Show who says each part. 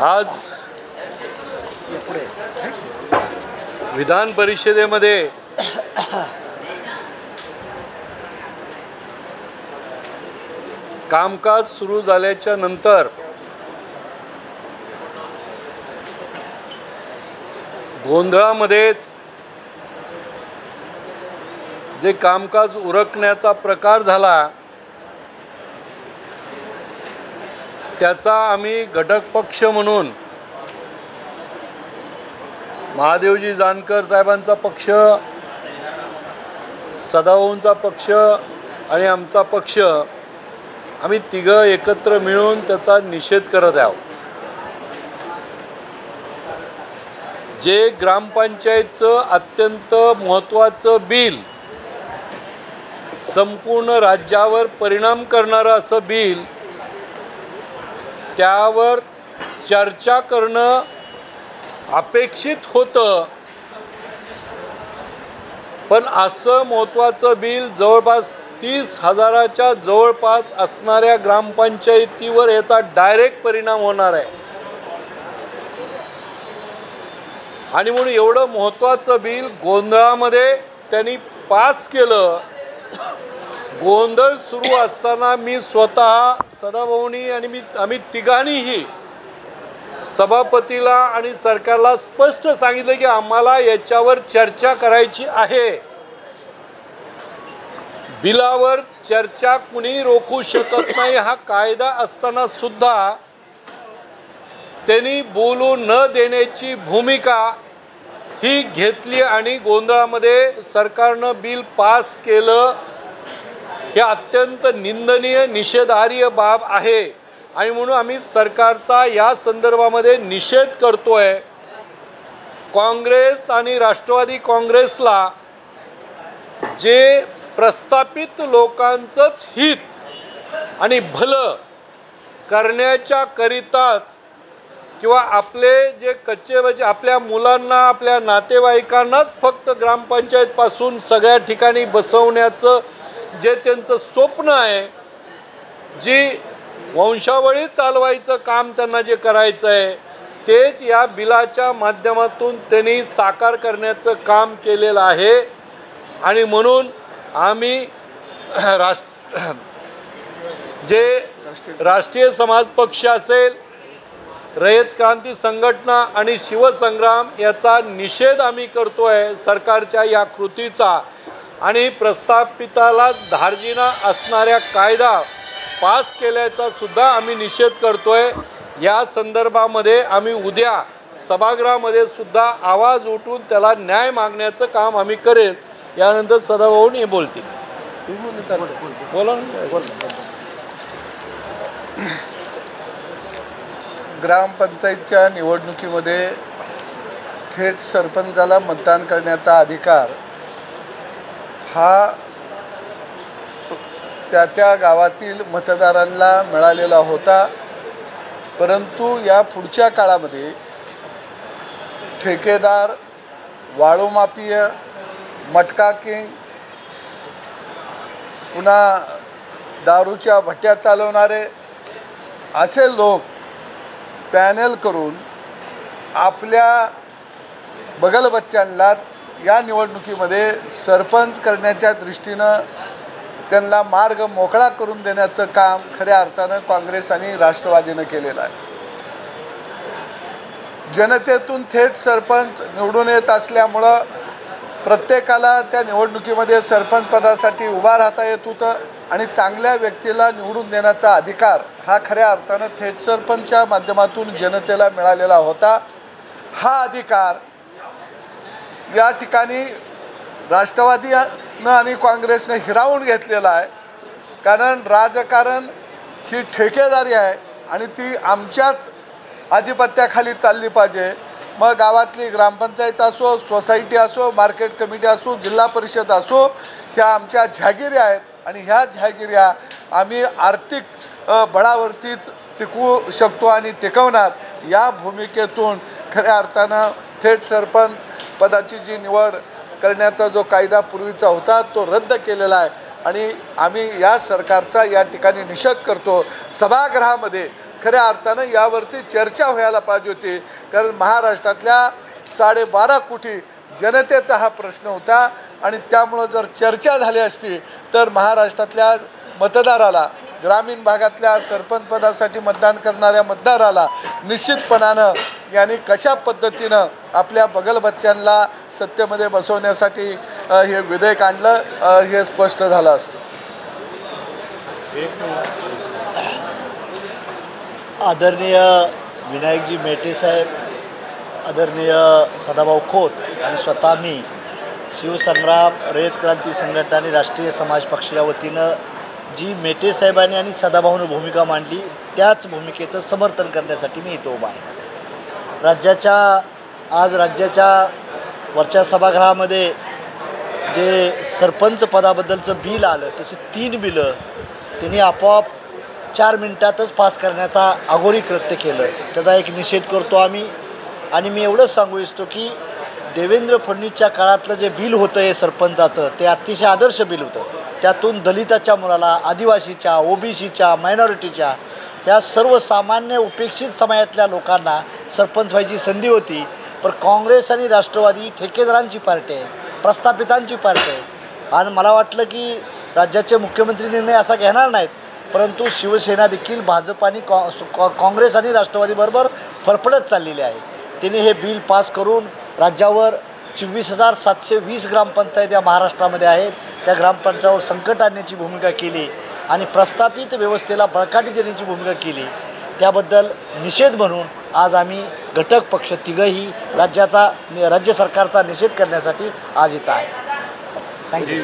Speaker 1: आज विधान परिषदेमध्ये कामकाज सुरू झाल्याच्या नंतर गोंधळामध्येच जे कामकाज उरकण्याचा प्रकार झाला त्याचा आम्ही घटक पक्ष म्हणून महादेवजी जानकर साहेबांचा पक्ष, सदाभाऊंचा पक्ष आणि आमचा पक्ष आम्ही तिघं एकत्र मिळून त्याचा निषेध करत आहोत। जे ग्रामपंचायतचं अत्यंत महत्त्वाचं बिल, संपूर्ण राज्यावर परिणाम करणारं असं बिल, त्यावर चर्चा करणं अपेक्षित होतं, पण असं महत्त्वाचं बिल जवळपास 30,000च्या जवळपास असणाऱ्या ग्रामपंचायतीवर याचा डायरेक्ट परिणाम होणार आहे। आणि म्हणून एवढं महत्त्वाचं बिल गोंधळामध्ये त्यांनी पास केलं। गोंधळ सुरू असताना मी स्वतः, सदाभाऊनी आणि आम्ही तिघांनीही सभापतीला आणि सरकारला स्पष्ट सांगितलं की आम्हाला याच्यावर चर्चा करायची आहे। बिलावर चर्चा कुणी रोखू शकत नाही हा कायदा असताना सुद्धा त्यांनी बोलू न देण्याची भूमिका ही घेतली आणि गोंधळामध्ये सरकारनं बिल पास केलं। हे अत्यंत निंदनीय, निषेधार्ह बाब आहे आणि म्हणून आम्ही सरकारचा या संदर्भामध्ये निषेध करतोय। काँग्रेस आणि राष्ट्रवादी काँग्रेसला जे प्रस्थापित लोकांचंच हित आणि भलं करण्याच्या करिताच किंवा आपले जे कच्चे बचे आपल्या मुलांना, आपल्या नातेवाईकांनाच फक्त ग्रामपंचायतपासून सगळ्या ठिकाणी बसवण्याचं जे त्यांचं स्वप्न आहे, जी वंशावळी चालवायचं काम त्यांना जे करायचं आहे, तेच या बिलाच्या माध्यमातून त्यांनी साकार करण्याचं काम केलेलं आहे। आणि म्हणून आम्ही राष्ट्रीय समाज पक्ष असेल, रयत क्रांती संघटना आणि शिवसंग्राम याचा निषेध आम्ही करतोय सरकारच्या या कृतीचा। आणि प्रस्थापितालाच धार्जिना असणाऱ्या कायदा पास केल्याचा सुद्धा आम्ही निषेध करतोय। या संदर्भामध्ये आम्ही उद्या सभागृहामध्ये सुद्धा आवाज उठवून त्याला न्याय मागण्याचं काम आम्ही करेल। यानंतर सदाभाऊ हे बोलतील। बोला।
Speaker 2: ग्रामपंचायतच्या निवडणुकीमध्ये थेट सरपंचाला मतदान करण्याचा अधिकार हा त्या गावातील मतदारांना मिळालेला होता, परंतु या पुढच्या काळामध्ये ठेकेदार, वाळूमाफिया, मटका किंग, पुन्हा दारूच्या भट्ट्या चालवणारे असे लोक पॅनल करून आपल्या बगलबच्च्यांना या निवडणुकीमध्ये सरपंच करण्याच्या दृष्टीनं त्यांना मार्ग मोकळा करून देण्याचं काम खऱ्या अर्थानं काँग्रेस आणि राष्ट्रवादीनं केलेलं आहे। जनतेतून थेट सरपंच निवडून येत असल्यामुळं प्रत्येकाला त्या निवडणुकीमध्ये सरपंच पदासाठी उभा राहता येत होतं आणि चांगल्या व्यक्तीला निवडून देण्याचा अधिकार हा खऱ्या अर्थानं थेट सरपंचच्या माध्यमातून जनतेला मिळालेला होता। हा अधिकार या ठिकाणी राष्ट्रवादीनं आणि काँग्रेसने हिरावून घेतलेला आहे, कारण राजकारण ही ठेकेदारी आहे आणि ती आमच्याच आधिपत्याखाली चालली पाहिजे। मग गावातली ग्रामपंचायत असो, सोसायटी असो, मार्केट कमिटी असो, जिल्हा परिषद असो, ह्या आमच्या जहागिरी आहेत आणि ह्या जहागिऱ्या आम्ही आर्थिक बळावरतीच टिकवू शकतो आणि टिकवणार। या भूमिकेतून खऱ्या अर्थानं थेट सरपंच पदाची जी निवड करण्याचा जो कायदा पूर्वीचा होता तो रद्द केलेला आहे आणि आम्ही या सरकारचा या ठिकाणी निषेध करतो। सभागृहामध्ये खऱ्या अर्थानं यावरती चर्चा व्हायला पाहिजे होती, कारण महाराष्ट्रातल्या 12.5 कोटी जनतेचा हा प्रश्न होता आणि त्यामुळं जर चर्चा झाली असती तर महाराष्ट्रातल्या मतदाराला, ग्रामीण भागातल्या सरपंच पदासाठी मतदान करणाऱ्या मतदाराला निश्चितपणानं यांनी कशा पद्धतीनं आपल्या बगलबच्च्यांना सत्तेमध्ये बसवण्यासाठी हे विधेयक आणलं हे स्पष्ट झालं असतं.
Speaker 3: आदरणीय विनायकजी मेटे साहेब, आदरणीय सदाभाऊ खोत आणि स्वतः मी शिवसंग्राम रयत क्रांती संघटना आणि राष्ट्रीय समाज पक्षाच्या वतीनं जी मेटे साहेबांनी आणि सदाभाऊनं भूमिका मांडली त्याच भूमिकेचं समर्थन करण्यासाठी मी इथं उभा आहे. आज राज्याच्या वरच्या सभागृहामध्ये जे सरपंच पदाबद्दलचं बिल आलं तसे 3 बिलं त्यांनी आपोआप 4 मिनिटातच पास करण्याचा अघोरी कृत्य केलं. त्याचा एक निषेध करतो आम्ही. आणि मी एवढंच सांगू इच्छितो की देवेंद्र फडणवीसच्या काळातलं जे बिल होतं हे सरपंचाचं ते अतिशय आदर्श बिल होतं. त्यातून दलिताच्या मुलाला, आदिवासीच्या, ओबीसीच्या, मायनॉरिटीच्या या सर्वसामान्य उपेक्षित समाजातल्या लोकांना सरपंच व्हायची संधी होती. पण काँग्रेस आणि राष्ट्रवादी ठेकेदारांची पार्टी आहे, प्रस्थापितांची पार्टी आहे. आणि मला वाटलं की राज्याचे मुख्यमंत्री निर्णय असा घेणार नाहीत, परंतु शिवसेना देखील भाजप आणि काँग्रेस आणि राष्ट्रवादीबरोबर फरफडत चाललेली आहे. त्यांनी हे बिल पास करून राज्यावर 24,720 ग्रामपंचायत या महाराष्ट्रामध्ये आहेत, त्या ग्रामपंचायतीवर संकट आणण्याची भूमिका केली आणि प्रस्थापित व्यवस्थेला बळकाटी देण्याची भूमिका केली. त्याबद्दल निषेध म्हणून आज आम्ही घटक पक्ष तिघंही राज्य सरकारचा निषेध करण्यासाठी आज इथं आहे. थँक्यू.